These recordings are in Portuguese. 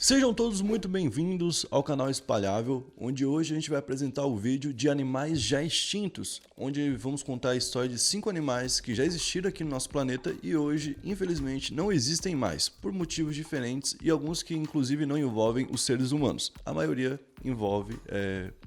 Sejam todos muito bem-vindos ao canal Espalhável, onde hoje a gente vai apresentar o vídeo de animais já extintos, onde vamos contar a história de 5 animais que já existiram aqui no nosso planeta e hoje, infelizmente, não existem mais, por motivos diferentes e alguns que inclusive não envolvem os seres humanos. A maioria envolve,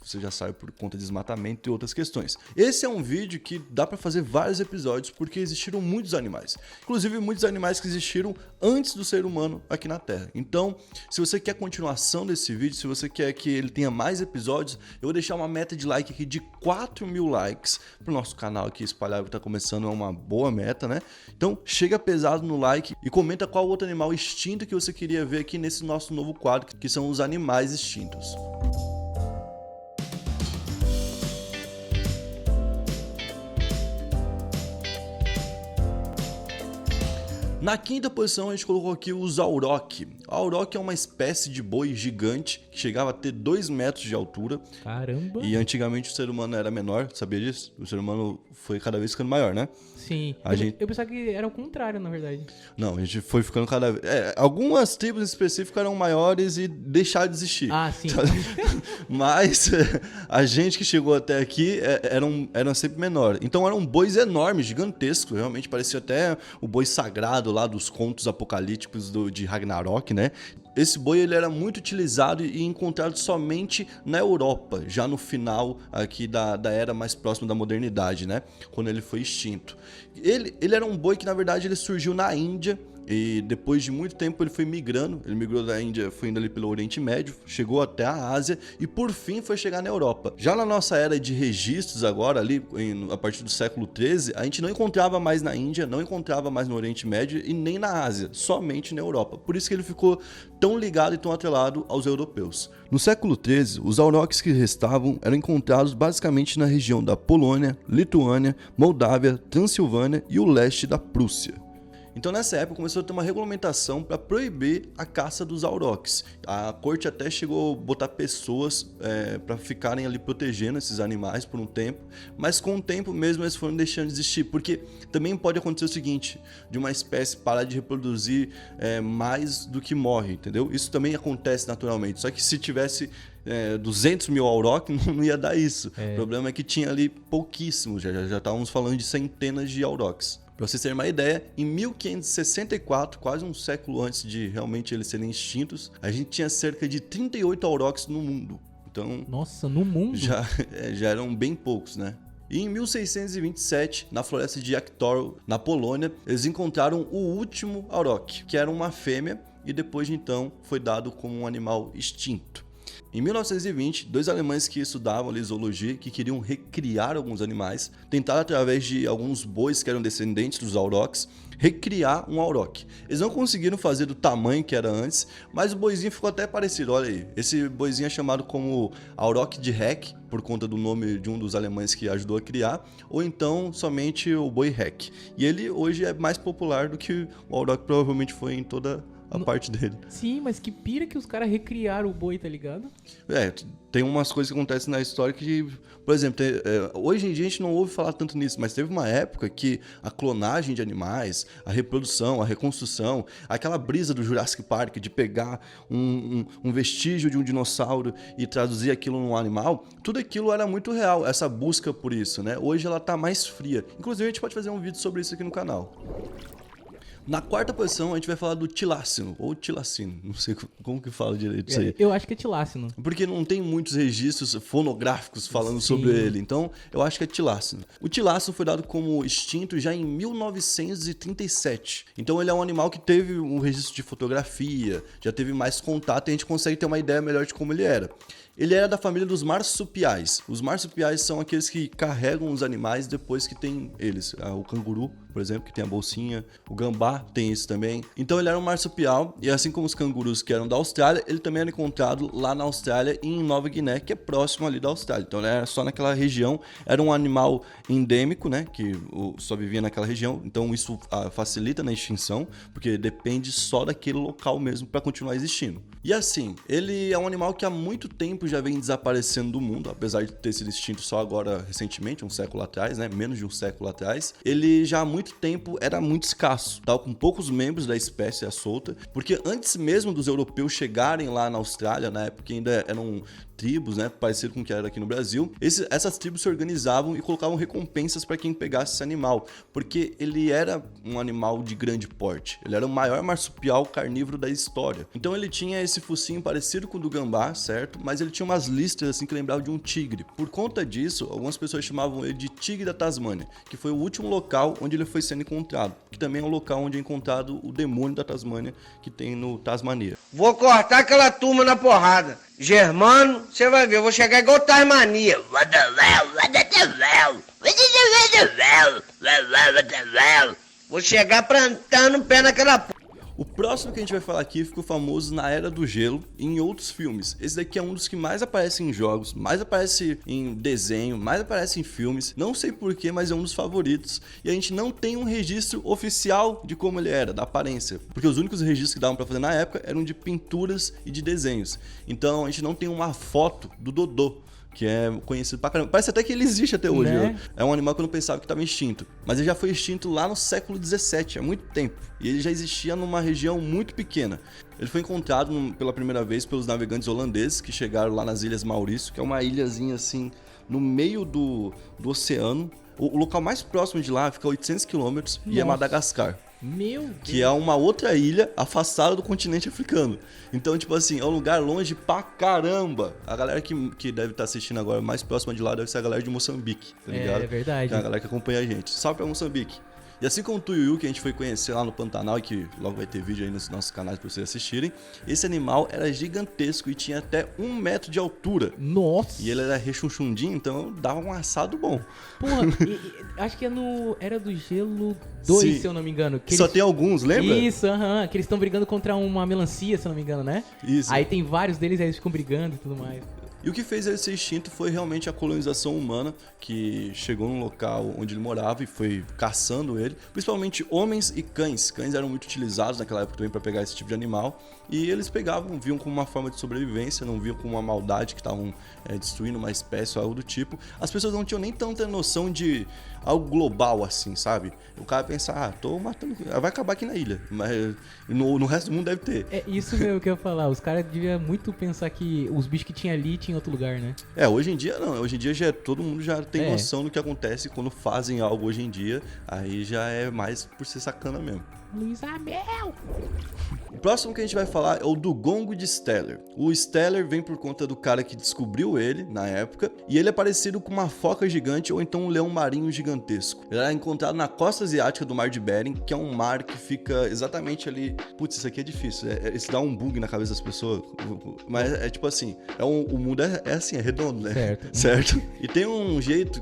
você já sabe, por conta de desmatamento e outras questões. Esse é um vídeo que dá para fazer vários episódios porque existiram muitos animais, inclusive muitos animais que existiram antes do ser humano aqui na Terra. Então, se você quer a continuação desse vídeo, se você quer que ele tenha mais episódios, eu vou deixar uma meta de like aqui de 4.000 likes pro nosso canal aqui Espalhável, que tá começando, é uma boa meta, né? Então, chega pesado no like e comenta qual outro animal extinto que você queria ver aqui nesse nosso novo quadro, que são os animais extintos. Na quinta posição a gente colocou aqui os auroch. A auroch é uma espécie de boi gigante que chegava a ter 2 metros de altura. Caramba! E antigamente o ser humano era menor, sabia disso? O ser humano foi cada vez ficando maior, né? Sim. Eu pensava que era o contrário, na verdade. Não, a gente foi ficando cada vez... algumas tribos específicas eram maiores e deixaram de existir. Ah, sim. Mas a gente que chegou até aqui eram sempre menor. Então eram bois enormes, gigantescos. Realmente parecia até o boi sagrado lá dos contos apocalípticos de Ragnarok, né? Esse boi ele era muito utilizado e encontrado somente na Europa, já no final aqui da era mais próxima da modernidade, né? Quando ele foi extinto. Ele era um boi que, na verdade, ele surgiu na Índia. E depois de muito tempo ele foi migrando, ele migrou da Índia, foi indo ali pelo Oriente Médio, chegou até a Ásia e por fim foi chegar na Europa. Já na nossa era de registros agora, ali a partir do século XIII, a gente não encontrava mais na Índia, não encontrava mais no Oriente Médio e nem na Ásia, somente na Europa. Por isso que ele ficou tão ligado e tão atrelado aos europeus. No século XIII, os aurochs que restavam eram encontrados basicamente na região da Polônia, Lituânia, Moldávia, Transilvânia e o leste da Prússia. Então nessa época começou a ter uma regulamentação para proibir a caça dos aurochs. A corte até chegou a botar pessoas para ficarem ali protegendo esses animais por um tempo, mas com o tempo mesmo eles foram deixando de existir, porque também pode acontecer o seguinte, de uma espécie parar de reproduzir mais do que morre, entendeu? Isso também acontece naturalmente, só que se tivesse 200 mil aurochs não ia dar isso. O problema é que tinha ali pouquíssimos, já estávamos falando de centenas de aurochs. Para vocês terem uma ideia, em 1564, quase um século antes de realmente eles serem extintos, a gente tinha cerca de 38 aurochs no mundo. Então, nossa, no mundo? Já eram bem poucos, né? E em 1627, na floresta de Jaktoro, na Polônia, eles encontraram o último auroch, que era uma fêmea e depois de então foi dado como um animal extinto. Em 1920, 2 alemães que estudavam ali zoologia, que queriam recriar alguns animais, tentaram através de alguns bois que eram descendentes dos aurochs, recriar um auroch. Eles não conseguiram fazer do tamanho que era antes, mas o boizinho ficou até parecido, olha aí. Esse boizinho é chamado como auroch de Heck, por conta do nome de um dos alemães que ajudou a criar, ou então somente o boi Heck. E ele hoje é mais popular do que o auroch provavelmente foi em toda a parte dele. Sim, mas que pira que os caras recriaram o boi, tá ligado? Tem umas coisas que acontecem na história que, por exemplo, hoje em dia a gente não ouve falar tanto nisso, mas teve uma época que a clonagem de animais, a reprodução, a reconstrução, aquela brisa do Jurassic Park de pegar um vestígio de um dinossauro e traduzir aquilo num animal, tudo aquilo era muito real, essa busca por isso, né? Hoje ela tá mais fria. Inclusive a gente pode fazer um vídeo sobre isso aqui no canal. Na quarta posição, a gente vai falar do tilácino, ou tilacino, não sei como que fala direito isso aí. Eu acho que é tilácino. Porque não tem muitos registros fonográficos falando sobre ele, então eu acho que é tilácino. O tilácino foi dado como extinto já em 1937, então ele é um animal que teve um registro de fotografia, já teve mais contato e a gente consegue ter uma ideia melhor de como ele era. Ele era da família dos marsupiais. Os marsupiais são aqueles que carregam os animais depois que tem eles. O canguru, por exemplo, que tem a bolsinha. O gambá tem isso também. Então ele era um marsupial e assim como os cangurus que eram da Austrália, ele também era encontrado lá na Austrália e em Nova Guiné, que é próximo ali da Austrália. Então ele era só naquela região. Era um animal endêmico, né, que só vivia naquela região. Então isso facilita na extinção, porque depende só daquele local mesmo para continuar existindo. E assim, ele é um animal que há muito tempo já vem desaparecendo do mundo, apesar de ter sido extinto só agora recentemente, um século atrás, né? Menos de um século atrás. Ele já há muito muito tempo era muito escasso, tava com poucos membros da espécie à solta, porque antes mesmo dos europeus chegarem lá na Austrália, na época ainda eram tribos, né, parecido com o que era aqui no Brasil, essas tribos se organizavam e colocavam recompensas para quem pegasse esse animal, porque ele era um animal de grande porte, ele era o maior marsupial carnívoro da história. Então ele tinha esse focinho parecido com o do gambá, certo? Mas ele tinha umas listras assim que lembravam de um tigre. Por conta disso, algumas pessoas chamavam ele de tigre da Tasmânia, que foi o último local onde ele foi sendo encontrado, que também é um local onde é encontrado o demônio da Tasmânia, que tem no Tasmania. Vou cortar aquela turma na porrada. Germano, você vai ver, eu vou chegar igual Tasmania. Vou chegar plantando o pé naquela porra. O próximo que a gente vai falar aqui ficou famoso na Era do Gelo e em outros filmes. Esse daqui é um dos que mais aparece em jogos, mais aparece em desenho, mais aparece em filmes. Não sei porquê, mas é um dos favoritos. E a gente não tem um registro oficial de como ele era, da aparência. Porque os únicos registros que davam pra fazer na época eram de pinturas e de desenhos. Então a gente não tem uma foto do Dodô, que é conhecido pra caramba. Parece até que ele existe até hoje. Né? É um animal que eu não pensava que estava extinto. Mas ele já foi extinto lá no século XVII, há muito tempo. E ele já existia numa região muito pequena. Ele foi encontrado pela primeira vez pelos navegantes holandeses que chegaram lá nas Ilhas Maurício, que é uma ilhazinha assim no meio do oceano. O local mais próximo de lá fica a 800 quilômetros e é Madagascar. Meu Deus. Que é uma outra ilha afastada do continente africano. Então, tipo assim, é um lugar longe pra caramba. A galera que deve estar assistindo agora, mais próxima de lá, deve ser a galera de Moçambique, tá ligado? É verdade. Que é a galera que acompanha a gente. Salve pra Moçambique. E assim como o Tuiuiu, que a gente foi conhecer lá no Pantanal e que logo vai ter vídeo aí nos nossos canais pra vocês assistirem, esse animal era gigantesco e tinha até 1 metro de altura. Nossa. E ele era rechonchundinho, então dava um assado bom. Porra, acho que é no Era do Gelo 2, Sim. se eu não me engano. Que Só eles... tem alguns, lembra? Isso, aham. Que eles estão brigando contra uma melancia, se eu não me engano, né? Isso. Aí tem vários deles, aí eles ficam brigando e tudo mais. E o que fez ele ser extinto foi realmente a colonização humana, que chegou num local onde ele morava e foi caçando ele, principalmente homens e cães. Cães eram muito utilizados naquela época também para pegar esse tipo de animal, e eles pegavam, viam como uma forma de sobrevivência, não viam como uma maldade que estavam destruindo uma espécie ou algo do tipo. As pessoas não tinham nem tanta noção de algo global assim, sabe? O cara pensa, tô matando, vai acabar aqui na ilha, mas no resto do mundo deve ter. É isso mesmo que eu ia falar. Os caras deviam muito pensar que os bichos que tinha ali tinha em outro lugar, né? Hoje em dia não, hoje em dia todo mundo já tem noção do que acontece quando fazem algo hoje em dia, aí já é mais por ser sacana mesmo. Luiz Abel! O próximo que a gente vai falar é o Dugong de Steller. O Steller vem por conta do cara que descobriu ele na época, e ele é parecido com uma foca gigante ou então um leão marinho gigantesco. Ele era encontrado na costa asiática do Mar de Bering, que é um mar que fica exatamente ali. Putz, isso aqui é difícil, isso dá um bug na cabeça das pessoas, mas é tipo assim, o mundo é assim, é redondo, né? Certo. Certo? E tem um jeito,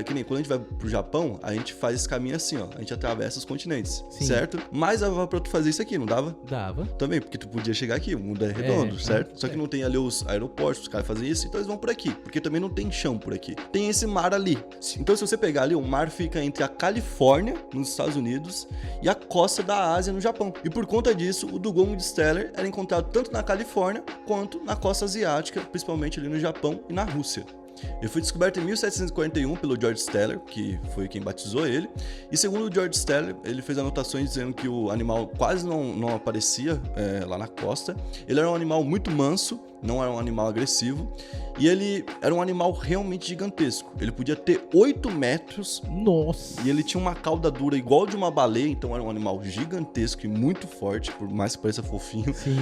que nem quando a gente vai pro Japão, a gente faz esse caminho assim, ó, a gente atravessa os continentes, Sim. certo? Mas dava pra tu fazer isso aqui, não dava? Dava. Também, porque tu podia chegar aqui, o mundo é redondo, certo? Só que não tem ali os aeroportos, os caras fazem isso, então eles vão por aqui, porque também não tem chão por aqui. Tem esse mar ali. Então se você pegar ali, o mar fica entre a Califórnia, nos Estados Unidos, e a costa da Ásia, no Japão. E por conta disso, o Dugong de Steller era encontrado tanto na Califórnia, quanto na costa asiática, principalmente ali no Japão e na Rússia. Ele foi descoberto em 1741 pelo George Steller, que foi quem batizou ele. E segundo o George Steller, ele fez anotações dizendo que o animal quase não aparecia lá na costa. Ele era um animal muito manso, não era um animal agressivo. E ele era um animal realmente gigantesco. Ele podia ter 8 metros. Nossa! E ele tinha uma cauda dura igual de uma baleia, então era um animal gigantesco e muito forte, por mais que pareça fofinho. Sim.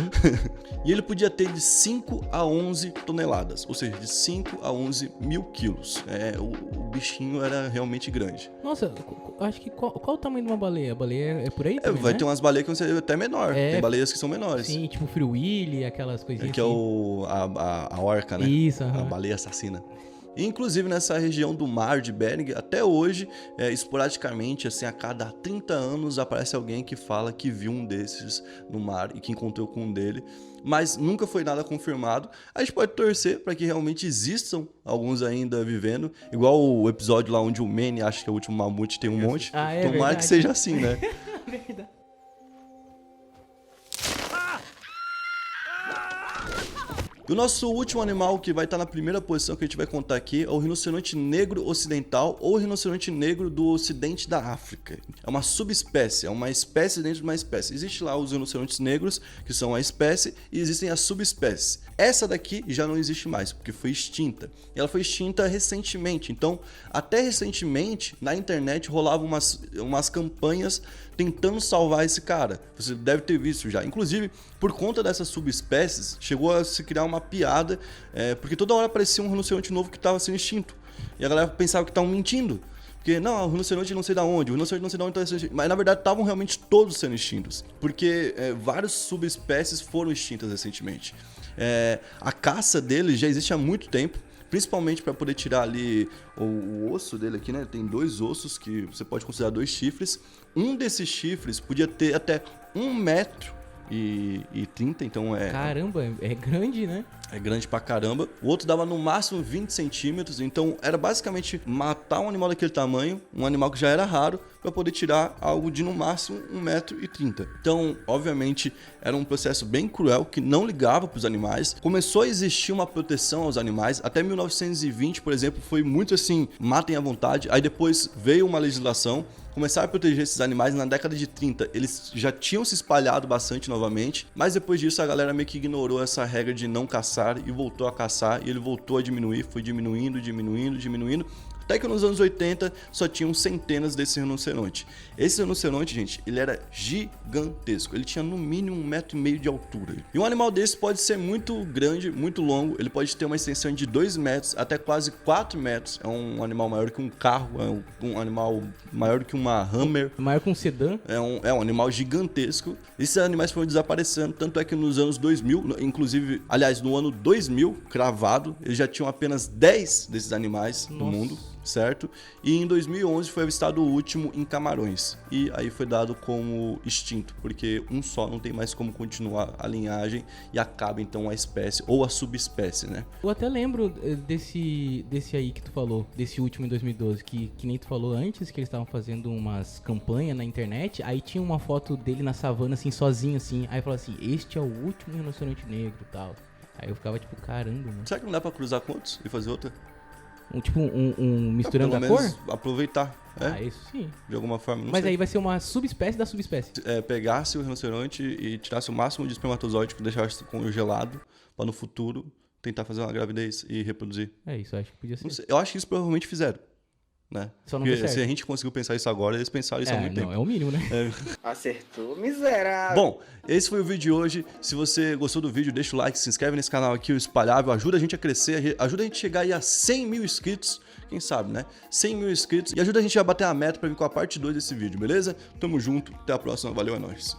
E ele podia ter de 5 a 11 toneladas, ou seja, de 5 a 11 mil quilos. O bichinho era realmente grande. Nossa, acho que qual o tamanho de uma baleia? A baleia é por aí também, Vai né? ter umas baleias que vão ser até menor. Tem baleias que são menores. Sim, tipo Free Willy, aquelas coisinhas Que é a orca, né? Isso, A baleia assassina. E, inclusive nessa região do Mar de Bering, até hoje, esporadicamente, assim, a cada 30 anos aparece alguém que fala que viu um desses no mar e que encontrou com um dele, mas nunca foi nada confirmado. A gente pode torcer para que realmente existam alguns ainda vivendo, igual o episódio lá onde o Manny acha que é o último mamute, tem um monte. Tomara verdade. que seja assim, né? E o nosso último animal que vai estar na primeira posição que a gente vai contar aqui é o rinoceronte negro ocidental ou rinoceronte negro do ocidente da África. É uma subespécie, é uma espécie dentro de uma espécie. Existe lá os rinocerontes negros, que são a espécie, e existem as subespécies. Essa daqui já não existe mais, porque foi extinta. E ela foi extinta recentemente. Então, até recentemente, na internet rolavam umas campanhas tentando salvar esse cara. Você deve ter visto já. Inclusive, por conta dessas subespécies, chegou a se criar uma piada, porque toda hora aparecia um rinoceronte novo que estava sendo extinto. E a galera pensava que estavam mentindo. Porque, não, o rinoceronte não sei da onde, o rinoceronte não sei da onde está sendo extinto. Mas, na verdade, estavam realmente todos sendo extintos. Porque várias subespécies foram extintas recentemente. A caça deles já existe há muito tempo. Principalmente para poder tirar ali o osso dele aqui, né? Tem 2 ossos que você pode considerar 2 chifres. Um desses chifres podia ter até 1,30 m, então Caramba, é grande, né? É grande pra caramba. O outro dava no máximo 20 centímetros, então era basicamente matar um animal daquele tamanho, um animal que já era raro, para poder tirar algo de no máximo 1,30 m. Então, obviamente, era um processo bem cruel que não ligava para os animais. Começou a existir uma proteção aos animais. Até 1920, por exemplo, foi muito assim, matem à vontade. Aí depois veio uma legislação, começaram a proteger esses animais. Na década de 30, eles já tinham se espalhado bastante novamente, mas depois disso a galera meio que ignorou essa regra de não caçar e voltou a caçar, e ele voltou a diminuir, foi diminuindo, até que nos anos 80 só tinham centenas desse rinoceronte. Esse rinoceronte, gente, ele era gigantesco, ele tinha no mínimo 1,5 m de altura. E um animal desse pode ser muito grande, muito longo, ele pode ter uma extensão de 2 metros até quase 4 metros. É um animal maior que um carro, é um animal maior que uma Hammer. Maior que um sedã. É um animal gigantesco. Esses animais foram desaparecendo, tanto é que nos anos 2000, inclusive, aliás, no ano 2000, cravado, eles já tinham apenas 10 desses animais no mundo, certo? E em 2011 foi avistado o último em Camarões. E aí foi dado como extinto, porque um só não tem mais como continuar a linhagem e acaba então a espécie ou a subespécie, né? Eu até lembro desse aí que tu falou, desse último em 2012, que nem tu falou antes, que eles estavam fazendo umas campanhas na internet, aí tinha uma foto dele na savana, assim, sozinho, assim, aí falou assim, este é o último rinoceronte negro e tal. Aí eu ficava tipo, caramba, mano. Será que não dá pra cruzar com outros e fazer outra? Misturando pelo a cor? menos aproveitar, Isso sim. de alguma forma, não Mas sei. aí vai ser uma subespécie da subespécie. Pegasse o rinoceronte e tirasse o máximo de espermatozoide, deixasse congelado, pra no futuro tentar fazer uma gravidez e reproduzir. Isso, eu acho que podia ser. Não sei, eu acho que isso provavelmente fizeram, né? Só não Porque deu certo. se a gente conseguiu pensar isso agora, eles pensaram isso há muito tempo. É o mínimo, né? Acertou, miserável. Bom, esse foi o vídeo de hoje. Se você gostou do vídeo, deixa o like, se inscreve nesse canal aqui, o Espalhável. Ajuda a gente a crescer, ajuda a gente a chegar aí a 100 mil inscritos. Quem sabe, né? 100 mil inscritos. E ajuda a gente a bater a meta pra vir com a parte 2 desse vídeo, beleza? Tamo junto, até a próxima. Valeu, é nóis.